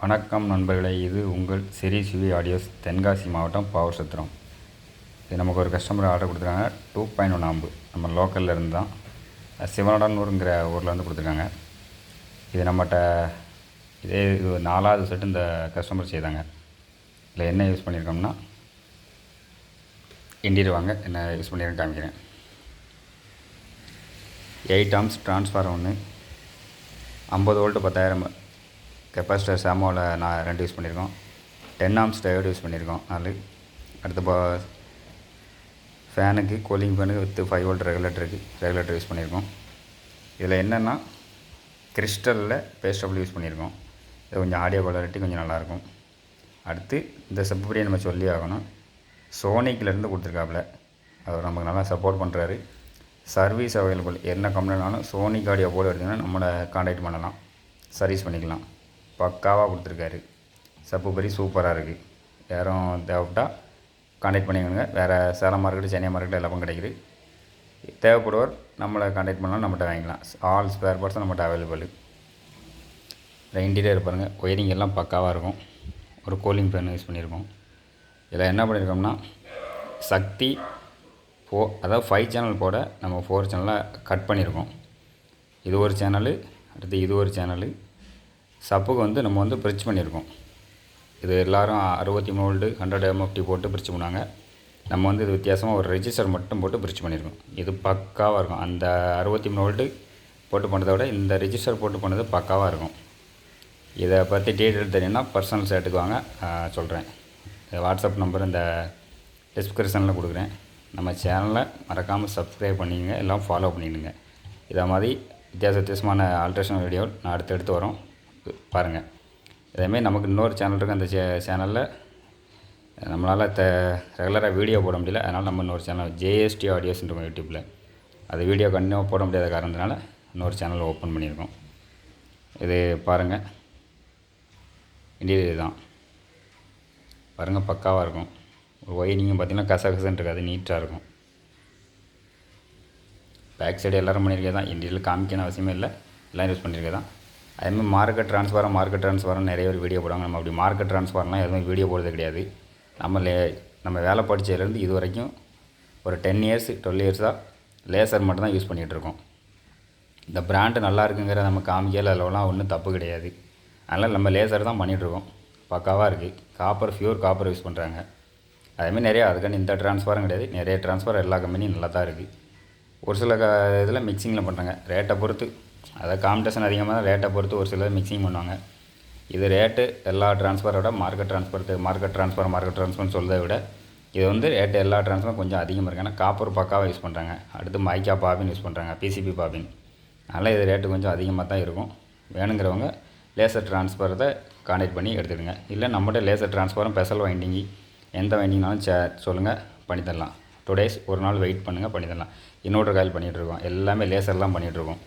வணக்கம் நண்பர்களே, இது உங்கள் சிரி சிவி ஆடியோஸ், தென்காசி மாவட்டம் பாவசத்திரம். இது நமக்கு ஒரு கஸ்டமர் ஆர்டர் கொடுத்துருக்காங்க. 2.1 ஆம்பு நம்ம லோக்கலில் இருந்து தான், சிவனடனூருங்கிற ஊரில் வந்து கொடுத்துருக்காங்க. இது நம்மகிட்ட இது 4வது செட்டு இந்த கஸ்டமர் செய்தாங்க. இதில் என்ன யூஸ் பண்ணியிருக்கோம்னா, இன்டீரியர் வாங்க என்ன யூஸ் பண்ணியிருக்கேன் காமிக்கிறேன். 8 ஆம்ஸ் ட்ரான்ஸ்ஃபார்மர் ஒன்று, 50 வோல்ட்டு 10,000 கெப்பாசிட்டர் சாமோவில் நான் 2 யூஸ் பண்ணியிருக்கோம். 10 ஆம்ஸ் டயோடு யூஸ் பண்ணியிருக்கோம் 4. அடுத்து ஃபேனுக்கு, கூலிங் ஃபேனுக்கு வித் 5 வோல்ட் ரெகுலேட்டர் யூஸ் பண்ணியிருக்கோம். இதில் என்னென்னா கிறிஸ்டலில் பேஸ்டபிள் யூஸ் பண்ணியிருக்கோம். இது கொஞ்சம் ஆடியோ குவாலிட்டி கொஞ்சம் நல்லாயிருக்கும். அடுத்து இந்த சப்புப்படியை நம்ம சொல்லி ஆகணும். சோனிக்கிலேருந்து கொடுத்துருக்காப்புல, அவர் நமக்கு நல்லா சப்போர்ட் பண்ணுறாரு. சர்வீஸ் அவைலபிள், என்ன கம்ப்ளைண்ட்னாலும் சோனிக் ஆடியோ போர்டு எடுத்திங்கன்னா நம்மளை கான்டாக்ட் பண்ணலாம், சர்வீஸ் பண்ணிக்கலாம். பக்காவாக கொடுத்துருக்காரு. சப்புப்படி சூப்பராக இருக்குது. யாரும் தேவைப்பட்டால் கான்டாக்ட் பண்ணிக்கோங்க. வேறு சேலம் மார்க்கெட்டு, சென்னை மார்க்கெட்டு எல்லாமே கிடைக்குது. தேவைப்படுவோர் நம்மளை கான்டாக்ட் பண்ணலாம், நம்மகிட்ட வாங்கிக்கலாம். ஆல் ஸ்பேர் பார்ட்ஸும் நம்மகிட்ட அவைலபிள். இன்டீரியர் பாருங்கள், ஒயரிங் எல்லாம் பக்காவாக இருக்கும். ஒரு கூலிங் ஃபேன் யூஸ் பண்ணியிருக்கோம். இதில் என்ன பண்ணியிருக்கோம்னா, சக்தி அதாவது 5 சேனல் போட நம்ம 4 சேனலாக கட் பண்ணியிருக்கோம். இது ஒரு சேனலு, அடுத்து இது ஒரு சேனலு. சப்புக்கு வந்து நம்ம வந்து பிரிட்ஜ் பண்ணியிருக்கோம். இது எல்லோரும் 63 வோல்ட்டு 100 MFT போட்டு பிரிட்ஜ் பண்ணாங்க. நம்ம வந்து இது வித்தியாசமாக ஒரு ரெஜிஸ்டர் மட்டும் போட்டு பிரிட்ஜ் பண்ணியிருக்கோம். இது பக்காவாக இருக்கும். அந்த 63 வோல்ட்டு போட்டு பண்ணதை விட இந்த ரெஜிஸ்டர் போட்டு பண்ணது பக்காவாக இருக்கும். இதை பற்றி டீட்டெயில் தெரியும்னா பர்சனல் சேட்டுக்கு வாங்க, சொல்கிறேன். வாட்ஸ்அப் நம்பர் இந்த டிஸ்கிரிப்ஷனில் கொடுக்குறேன். நம்ம சேனலை மறக்காமல் சப்ஸ்கிரைப் பண்ணிக்கங்க, எல்லாம் ஃபாலோ பண்ணிவிடுங்க. இதை மாதிரி வித்தியாசமான ஆல்ட்ரேஷன் வீடியோ நான் அடுத்தடுத்து வரோம், பாருங்கள். இதேமாரி நமக்கு இன்னொரு சேனல் இருக்குது. அந்த சேனலில் நம்மளால் ரெகுலராக வீடியோ போட முடியல. அதனால் நம்ம இன்னொரு சேனல் JST ஆடியோஸ்ன்றோம் யூடியூப்பில். அது வீடியோ கண்டினியூவாக போட முடியாத காரணத்தினால இன்னொரு சேனல் ஓப்பன் பண்ணியிருக்கோம். இது பாருங்கள், இன்டீரியர் தான் பாருங்கள், பக்காவாக இருக்கும். ஒயரிங்கும் பார்த்திங்கன்னா கசகசன்னு இருக்காது, நீட்டாக இருக்கும். பேக் சைடு எல்லோரும் பண்ணியிருக்கே தான், இன்டீரியர் காமிக்கணும் அவசியமே இல்லை, எல்லாம் யூஸ் பண்ணியிருக்கே தான். அதேமாதிரி மார்க்கெட் ட்ரான்ஸ்ஃபாரம் நிறைய பேர் வீடியோ போடுவாங்க. நம்ம அப்படி மார்க்கெட் ட்ரான்ஸ்ஃபார்லாம் எதுவும் வீடியோ போடுறது கிடையாது. நம்ம வேலை படித்ததுலேருந்து இது வரைக்கும் ஒரு 10 இயர்ஸ் 12 இயர்ஸாக லேசர் மட்டும் தான் யூஸ் பண்ணிகிட்ருக்கோம். இந்த பிராண்டு நல்லா இருக்குங்கிற நம்ம காமிக்கல, அதிலலாம் ஒன்றும் தப்பு கிடையாது. அதனால் நம்ம லேசர் தான் பண்ணிகிட்ருக்கோம். பக்காவாக இருக்குது. பியூர் காப்பர் யூஸ் பண்ணுறாங்க. அதேமாதிரி நிறையா, அதுக்கான இந்த ட்ரான்ஸ்ஃபாரும் கிடையாது, நிறைய ட்ரான்ஸ்ஃபார் எல்லா கம்பெனியும் நல்லா தான் இருக்குது. ஒரு சில இதில் மிக்சிங்கில் பண்ணுறாங்க, ரேட்டை பொறுத்து. அதாவது காம்படிஷன் அதிகமாக தான், ரேட்டை பொறுத்து ஒரு சிலர் மிக்சிங் பண்ணுவாங்க. இது ரேட்டு எல்லா ட்ரான்ஸ்ஃபரை விட மார்க்கெட் ட்ரான்ஸ்ஃபர்னு சொல்கிறத விட இது வந்து ரேட்டு எல்லா ட்ரான்ஸ்ஃபரும் கொஞ்சம் அதிகமாக இருக்குது. ஏன்னா காப்பர் பக்காவாக யூஸ் பண்ணுறாங்க. அடுத்து மைக்கா பாபின் யூஸ் பண்ணுறாங்க, PCB பாபின். அதனால் இது ரேட்டு கொஞ்சம் அதிகமாக தான் இருக்கும். வேணுங்கிறவங்க லேசர் ட்ரான்ஸ்ஃபரை கான்டாக்ட் பண்ணி எடுத்துடுங்க. இல்லை நம்மகிட்ட லேசர் ட்ரான்ஸ்ஃபரும் ஸ்பெஷல் வைண்டிங்கி எந்த வைண்டிங்னாலும் சொல்லுங்கள், பண்ணித்தரலாம். 2 days ஒரு நாள் வெயிட் பண்ணுங்கள், பண்ணித்தரலாம். இன்வெர்ட்டர் காயில் பண்ணிகிட்ருக்கோம், எல்லாமே லேசர்லாம் பண்ணிகிட்ருக்கோம்.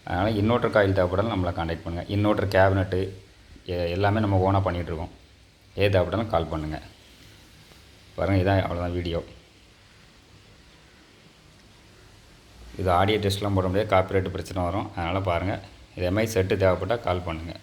அதனால் இன்வெர்ட்டர் காயில் தேவைப்படாலும் நம்மளை கான்டாக்ட் பண்ணுங்கள். இன்வெர்ட்டர் கேபினெட்டு எல்லாமே நம்ம ஓனாக பண்ணிகிட்ருக்கோம். ஏது தேவைப்பட்டாலும் கால் பண்ணுங்கள். பாருங்கள், இதான் அவ்வளோதான் வீடியோ. இது ஆடியோ டெஸ்ட்லாம் போட முடியாது, காப்பிரைட் பிரச்சனை வரும். அதனால் பாருங்கள். இதேமாதிரி செட்டு தேவைப்பட்டால் கால் பண்ணுங்கள்.